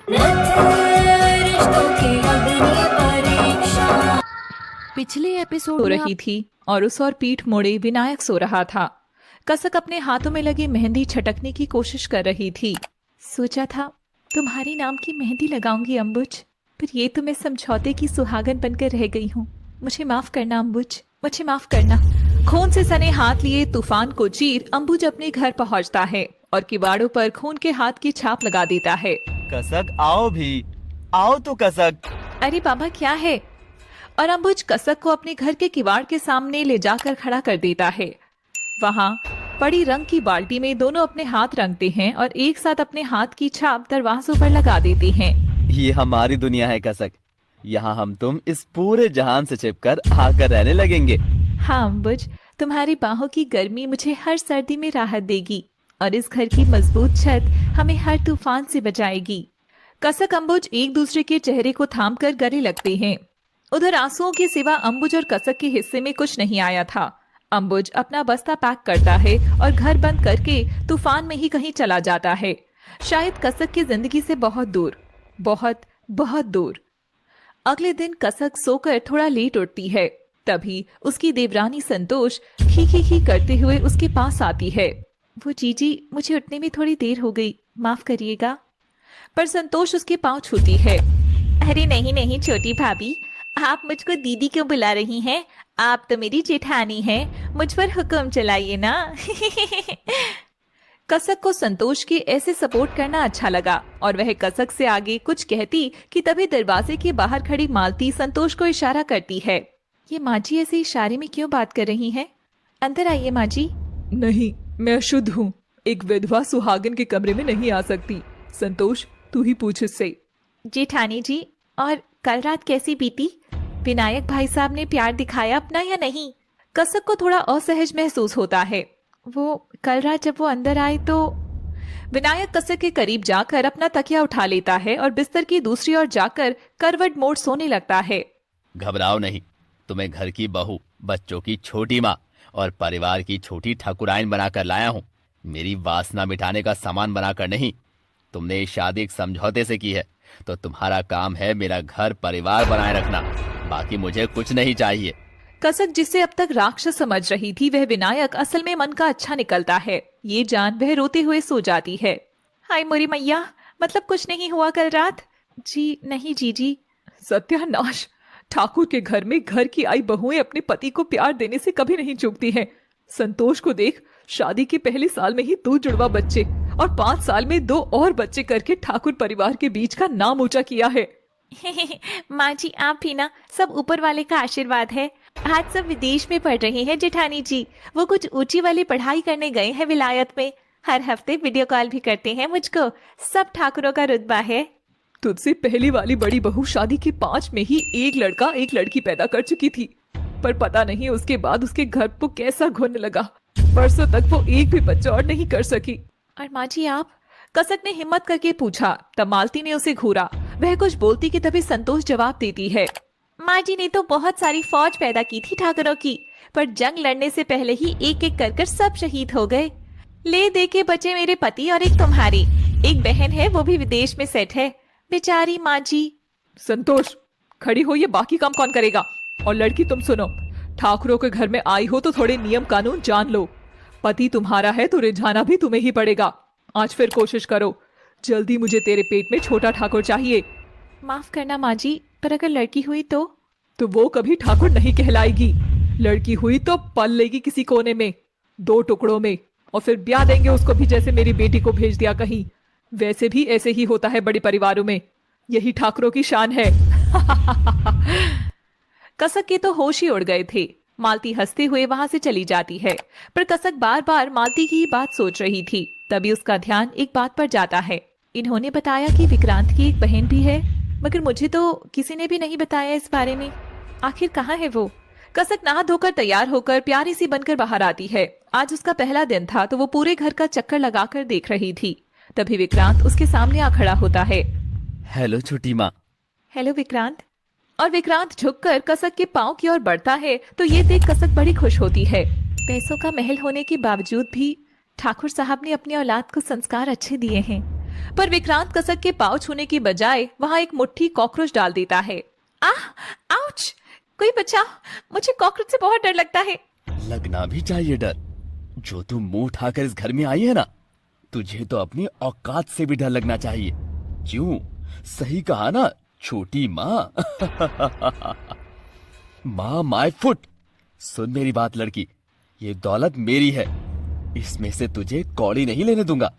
रिश्तों की अग्नि परीक्षा। पिछले एपिसोड सो में रही थी और उस और पीठ मोड़े विनायक सो रहा था। कसक अपने हाथों में लगी मेहंदी छटकने की कोशिश कर रही थी। सोचा था तुम्हारी नाम की मेहंदी लगाऊंगी अंबुज, पर ये तो मैं समझौते की सुहागन बनकर रह गई हूँ। मुझे माफ करना अंबुज, मुझे माफ करना। खून से सने हाथ लिए तूफान को चीर अंबुज अपने घर पहुंचता है और किवाड़ों पर खून के हाथ की छाप लगा देता है। कसक आओ भी, आओ तो कसक। अरे बाबा क्या है? और अंबुज कसक को अपने घर के किवाड़ के सामने ले जाकर खड़ा कर देता है। वहां पड़ी रंग की बाल्टी में दोनों अपने हाथ रंगते हैं और एक साथ अपने हाथ की छाप दरवाजों पर लगा देते हैं। ये हमारी दुनिया है कसक, यहाँ हम तुम इस पूरे जहान से छिपकर आकर रहने लगेंगे। हाँ अंबुज, तुम्हारी बाहों की गर्मी मुझे हर सर्दी में राहत देगी और इस घर की मजबूत छत हमें हर तूफान से बचाएगी। कसक अंबुज एक दूसरे के चेहरे को थामकर गले लगते हैं। उधर आंसुओं के सिवा अंबुज और कसक के हिस्से में कुछ नहीं आया था। अंबुज अपना बस्ता पैक करता है और घर बंद करके तूफान में ही कहीं चला जाता है, शायद कसक की जिंदगी से बहुत दूर, बहुत बहुत दूर। अगले दिन कसक सोकर थोड़ा लेट उठती है। तभी उसकी देवरानी संतोष खी खी खी करते हुए उसके पास आती है। वो जीजी, मुझे उठने में थोड़ी देर हो गई, माफ करिएगा। पर संतोष उसके पांव छूती है। अरे नहीं नहीं छोटी भाभी, आप मुझको दीदी क्यों बुला रही हैं? आप तो मेरी जेठानी हैं, मुझ पर हुक्म चलाइए ना। कसक को संतोष के ऐसे सपोर्ट करना अच्छा लगा और वह कसक से आगे कुछ कहती कि तभी दरवाजे के बाहर खड़ी मालती संतोष को इशारा करती है। ये माँ जी ऐसे इशारे में क्यों बात कर रही हैं? अंदर आइए माँ जी। नहीं, मैं अशुद्ध हूँ, एक विधवा सुहागन के कमरे में नहीं आ सकती। संतोष, तू ही पूछ इससे। जेठानी जी, और कल रात कैसी बीती? विनायक भाई साहब ने प्यार दिखाया अपना या नहीं? कसक को थोड़ा असहज महसूस होता है। वो कल रात जब वो अंदर आए तो विनायक कसक के करीब जाकर अपना तकिया उठा लेता है और बिस्तर की दूसरी ओर जाकर करवट मोड़ सोने लगता है। घबराओ नहीं, तुम्हें घर की बहू, बच्चों की छोटी माँ और परिवार की छोटी ठाकुराइन बनाकर लाया हूँ। मेरी वासना मिटाने का सामान बनाकर नहीं। तुमने ये शादी एक समझौते से की है, तो तुम्हारा काम है मेरा घर परिवार बनाए रखना, बाकी मुझे कुछ नहीं चाहिए। कसक जिसे अब तक राक्षस समझ रही थी, वह विनायक असल में मन का अच्छा निकलता है, ये जान वह रोते हुए सो जाती है। हाय मोरी मैया, मतलब कुछ नहीं हुआ कल रात? जी नहीं जीजी। सत्यानाश, ठाकुर के घर में घर की आई बहुएं अपने पति को प्यार देने से कभी नहीं चूकती हैं। संतोष को देख, शादी के पहले साल में ही 2 जुड़वा बच्चे और 5 साल में 2 और बच्चे करके ठाकुर परिवार के बीच का नाम ऊंचा किया है। माँ जी आप भी ना, सब ऊपर वाले का आशीर्वाद है। आज सब विदेश में पढ़ रहे हैं जेठानी जी, वो कुछ ऊंची वाली पढ़ाई करने गए हैं विलायत में। हर हफ्ते वीडियो कॉल भी करते हैं मुझको। सब ठाकुरों का रुतबा है। तुझसे पहली वाली बड़ी बहू शादी के 5 में ही एक लड़का एक लड़की पैदा कर चुकी थी, पर पता नहीं उसके बाद उसके घर को कैसा घुन लगा। परसों तक वो एक भी बच्चा और नहीं कर सकी। और माँ जी आप? कसक ने हिम्मत करके पूछा। तब मालती ने उसे घूरा। वह कुछ बोलती कि तभी संतोष जवाब देती है। माँ जी ने तो बहुत सारी फौज पैदा की थी ठाकुरों की, पर जंग लड़ने से पहले ही एक एक कर सब शहीद हो गए। ले दे के बचे मेरे पति और एक तुम्हारी। एक बहन है, वो भी विदेश में सेट है, बेचारी माँ जी। संतोष, खड़ी हो, ये बाकी काम कौन करेगा? और लड़की तुम सुनो, ठाकुरों के घर में आई हो तो थोड़े नियम कानून जान लो। पति तुम्हारा है तो रिझाना भी तुम्हें ही पड़ेगा। आज फिर कोशिश करो, जल्दी मुझे तेरे पेट में छोटा ठाकुर चाहिए। माफ करना माँ जी, पर अगर लड़की हुई तो वो कभी ठाकुर नहीं कहलाएगी। लड़की हुई तो पल लेगी किसी कोने में 2 टुकड़ों में, और फिर ब्याह देंगे उसको भी, जैसे मेरी बेटी को भेज दिया कहीं। वैसे भी ऐसे ही होता है बड़े परिवारों में, यही ठाकुरों की शान है। कसक के तो होश ही उड़ गए थे। मालती हंसते हुए वहां से चली जाती है, पर कसक बार बार मालती की ही बात सोच रही थी। तभी उसका ध्यान एक बात पर जाता है। इन्होंने बताया कि विक्रांत की एक बहन भी है, मगर मुझे तो किसी ने भी नहीं बताया इस बारे में। आखिर कहाँ है वो? कसक नहा धोकर तैयार होकर प्यारी सी बनकर बाहर आती है। आज उसका पहला दिन था, तो वो पूरे घर का चक्कर लगाकर देख रही थी। तभी विक्रांत उसके सामने आ खड़ा होता है। हेलो छोटी माँ। हेलो विक्रांत। और विक्रांत झुककर कसक के पांव की ओर बढ़ता है, तो ये देख कसक बड़ी खुश होती है। पैसों का महल होने के बावजूद भी ठाकुर साहब ने अपनी औलाद को संस्कार अच्छे दिए हैं। पर विक्रांत कसक के पाँव छूने की बजाय वहां एक मुट्ठी कॉकरोच डाल देता है। आह, आउच! कोई बचाओ, मुझे कॉकरोच से बहुत डर लगता है। लगना भी चाहिए डर। जो तू मुंह उठाकर इस घर में आई है ना, तुझे तो अपनी औकात से भी डर लगना चाहिए। क्यों? सही कहा ना छोटी माँ। माँ माय फुट। सुन मेरी बात लड़की, ये दौलत मेरी है, इसमें से तुझे कौड़ी नहीं लेने दूंगा,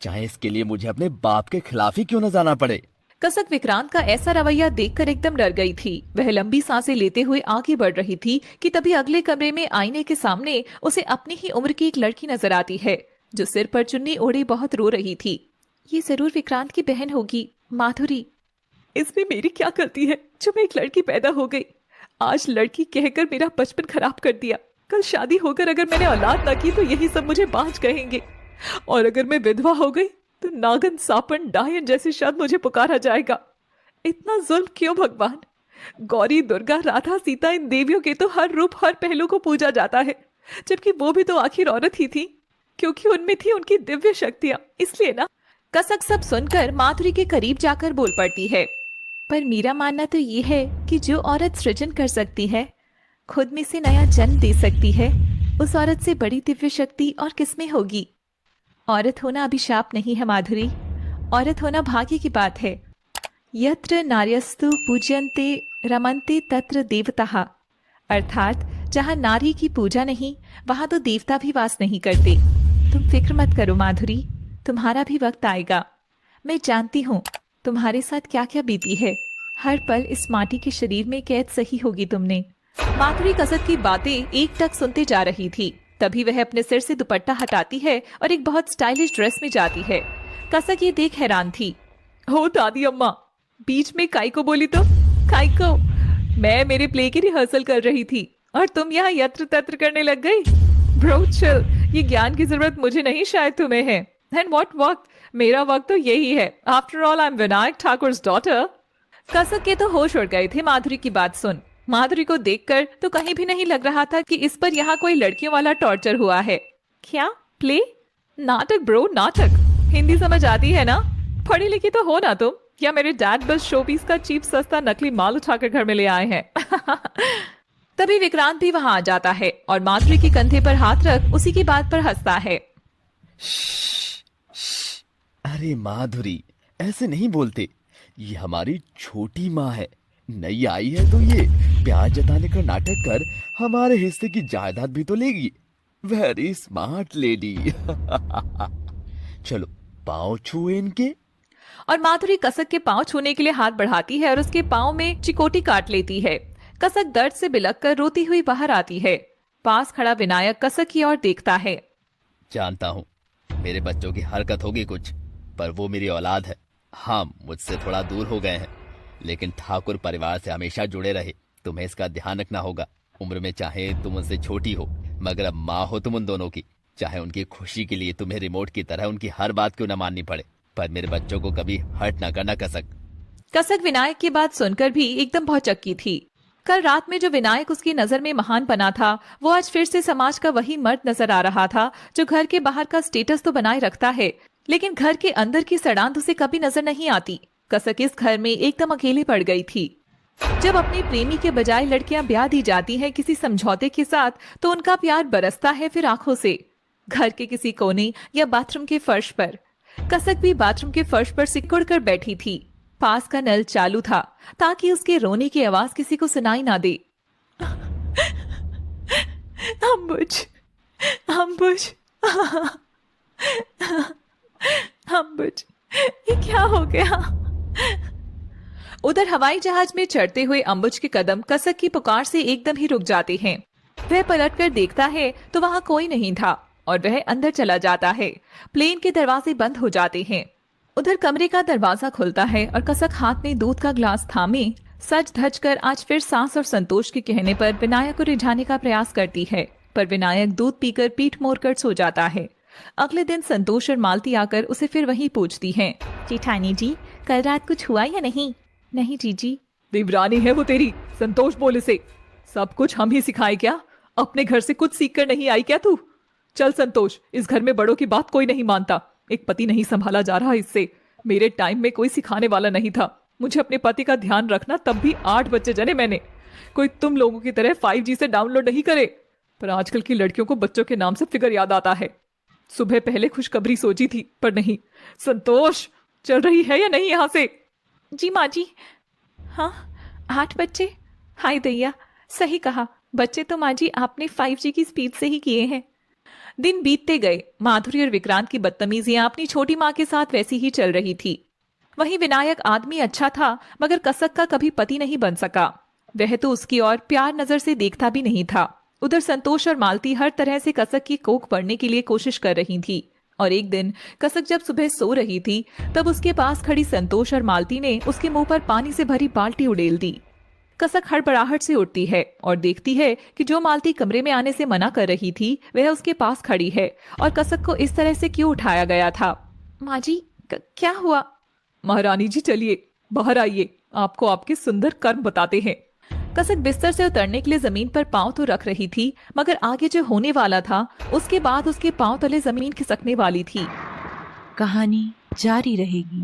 चाहे इसके लिए मुझे अपने बाप के खिलाफ ही क्यों न जाना पड़े। कसक विक्रांत का ऐसा रवैया देखकर एकदम डर गई थी। वह लंबी सांसें लेते हुए आगे बढ़ रही थी कि तभी अगले कमरे में आईने के सामने उसे अपनी ही उम्र की एक लड़की नजर आती है, जो सिर पर चुन्नी ओढ़े बहुत रो रही थी। ये जरूर विक्रांत की बहन होगी, माधुरी। इसमें मेरी क्या गलती है जो मैं एक लड़की पैदा हो गई? आज लड़की कहकर मेरा बचपन खराब कर दिया। कल शादी होकर अगर मैंने औलाद ना की तो यही सब मुझे बांझ कहेंगे, और अगर मैं विधवा हो गई तो नागन, सापन, डायन जैसे शब्द मुझे पुकारा जाएगा। इतना जुल्म क्यों भगवान? गौरी, दुर्गा, राधा, सीता, इन देवियों के तो हर रूप, हर पहलू को पूजा जाता है, जबकि वो भी तो आखिर औरत ही थी, क्योंकि उनमें थी उनकी दिव्य शक्तियां, इसलिए ना। कसक सब सुनकर माधुरी के करीब जाकर बोल पड़ती है। पर मेरा मानना तो ये है कि जो औरत सृजन कर सकती है, खुद में से नया जन्म दे सकती है, उस औरत से बड़ी दिव्य शक्ति और किसमें होगी? औरत होना अभिशाप नहीं है माधुरी, औरत होना भाग्य की बात है। यत्र नार्यस्तु पूज्यन्ते रमन्ते तत्र देवताः, अर्थात जहाँ नारी की पूजा नहीं, वहां तो देवता भी वास नहीं करते। तुम फिक्र मत करो माधुरी, तुम्हारा भी वक्त आएगा। मैं जानती हूँ तुम्हारे साथ क्या क्या बीती है। हर पल इस माटी के शरीर में कैद सही होगी तुमने। माधुरी कसक की बातें एक टक सुनते जा रही थी। तभी वह अपने सिर से दुपट्टा हटाती है और एक बहुत स्टाइलिश ड्रेस में जाती है। कसक ये देख हैरान थी। हो दादी अम्मा, बीच में काई को बोली तो? काई को? मैं मेरे प्ले की रिहर्सल कर रही थी और तुम यहाँ यत्र तत्र करने लग गई। ब्रो चिल, ये ज्ञान की जरूरत मुझे नहीं, शायद तुम्हें है। एंड व्हाट वक्त? मेरा वक्त तो यही है। After all I am Vinayak Thakur's daughter. कसक के तो होश उड़ गए थे माधुरी की बात सुन। माधुरी को देखकर तो कहीं भी नहीं लग रहा था कि इस पर यहाँ कोई लड़कियों वाला टॉर्चर हुआ है। क्या प्ले? नाटक ब्रो, नाटक। हिंदी समझ आती है ना? पढ़ी लिखी तो हो ना तुम, या मेरे डैड बस शोपीस का चीप सस्ता नकली माल उठाकर घर में ले आए हैं? तभी विक्रांत भी वहां आ जाता है और माधुरी के कंधे पर हाथ रख उसी की बात पर हंसता है। अरे माधुरी, ऐसे नहीं बोलते, ये हमारी छोटी माँ है, नई आई है तो ये प्यार जताने का नाटक कर हमारे हिस्से की जायदाद भी तो लेगी। Very smart lady. चलो पाँव छुए इनके। और माधुरी कसक के पाँव छूने के लिए हाथ बढ़ाती है और उसके पाँव में चिकोटी काट लेती है। कसक दर्द से बिलखकर रोती हुई बाहर आती है। पास खड़ा विनायक कसक की ओर देखता है। जानता हूँ मेरे बच्चों की हरकत होगी कुछ, पर वो मेरी औलाद है। हाँ, मुझसे थोड़ा दूर हो गए हैं, लेकिन ठाकुर परिवार से हमेशा जुड़े रहे। तुम्हें इसका ध्यान रखना होगा। उम्र में चाहे तुम उनसे छोटी हो, मगर अब माँ हो तुम उन दोनों की। चाहे उनकी खुशी के लिए तुम्हें रिमोट की तरह उनकी हर बात क्यों न माननी पड़े, पर मेरे बच्चों को कभी हर्ट न करना। कसक विनायक की बात सुनकर भी एकदम भौचक्की थी। कल रात में जो विनायक उसकी नजर में महान बना था, वो आज फिर से समाज का वही मर्द नजर आ रहा था जो घर के बाहर का स्टेटस तो बनाए रखता है, लेकिन घर के अंदर की सड़ांध उसे कभी नजर नहीं आती। कसक इस घर में एकदम अकेले पड़ गई थी। जब अपने प्रेमी के बजाय लड़कियां ब्याह दी जाती हैं किसी समझौते के साथ, तो उनका प्यार बरसता है फिर आंखों से। घर के किसी कोने या बाथरूम के फर्श पर। कसक भी बाथरूम के फर्श पर सिकुड़ कर बैठी थी। पास का नल चालू था ताकि उसके रोने की आवाज किसी को सुनाई ना दे। अम्बुज, अम्बुज, अम्बुज, ये क्या हो गया? उधर हवाई जहाज में चढ़ते हुए अम्बुज के कदम कसक की पुकार से एकदम ही रुक जाते हैं। वह पलटकर देखता है तो वहां कोई नहीं था और वह अंदर चला जाता है। प्लेन के दरवाजे बंद हो जाते हैं। उधर कमरे का दरवाजा खुलता है और कसक हाथ में दूध का ग्लास थामे सज धज कर आज फिर सांस और संतोष के कहने पर विनायक को रिझाने का प्रयास करती है, पर विनायक दूध पीकर पीठ मोड़कर सो जाता है। अगले दिन संतोष और मालती आकर उसे फिर वही पूछती हैं। जेठानी जी, कल रात कुछ हुआ या नहीं? नहीं जीजी। देवरानी है वो तेरी, संतोष बोल इसे। सब कुछ हम ही सिखाए क्या? अपने घर से कुछ सीख कर नहीं आई क्या तू? चल संतोष, इस घर में बड़ों की बात कोई नहीं मानता। एक पति नहीं संभाला जा रहा इससे। मेरे टाइम में कोई सिखाने वाला नहीं था। मुझे अपने पति का ध्यान रखना तब भी 8 बच्चे जने मैंने। कोई तुम लोगों की तरह 5G से डाउनलोड नहीं करे। पर आजकल की लड़कियों को बच्चों के नाम से फिगर याद आता है। सुबह पहले खुशखबरी सोची थी पर नहीं। संतोष, चल रही है या नहीं यहाँ से? जी माँ जी। हाँ, 8 बच्चे? हाय दैया, सही कहा, बच्चे तो माँ जी आपने 5G की स्पीड से ही किए हैं। दिन बीतते गए। माधुरी और विक्रांत की बदतमीजियां अपनी छोटी माँ के साथ वैसी ही चल रही थी। वहीं विनायक आदमी अच्छा था मगर कसक का कभी पति नहीं बन सका। वह तो उसकी ओर प्यार नजर से देखता भी नहीं था। उधर संतोष और मालती हर तरह से कसक की कोख पड़ने के लिए कोशिश कर रही थी। और एक दिन कसक जब सुबह सो रही थी तब उसके पास खड़ी संतोष और मालती ने उसके मुंह पर पानी से भरी बाल्टी उड़ेल दी। कसक हड़बड़ाहट से उठती है और देखती है कि जो मालती कमरे में आने से मना कर रही थी वह उसके पास खड़ी है और कसक को इस तरह से क्यों उठाया गया था। माँ जी, क्या हुआ? महारानी जी चलिए बाहर आइए, आपको आपके सुंदर कर्म बताते हैं। कसक बिस्तर से उतरने के लिए जमीन पर पांव तो रख रही थी मगर आगे जो होने वाला था उसके बाद उसके पांव तले जमीन खिसकने वाली थी। कहानी जारी रहेगी।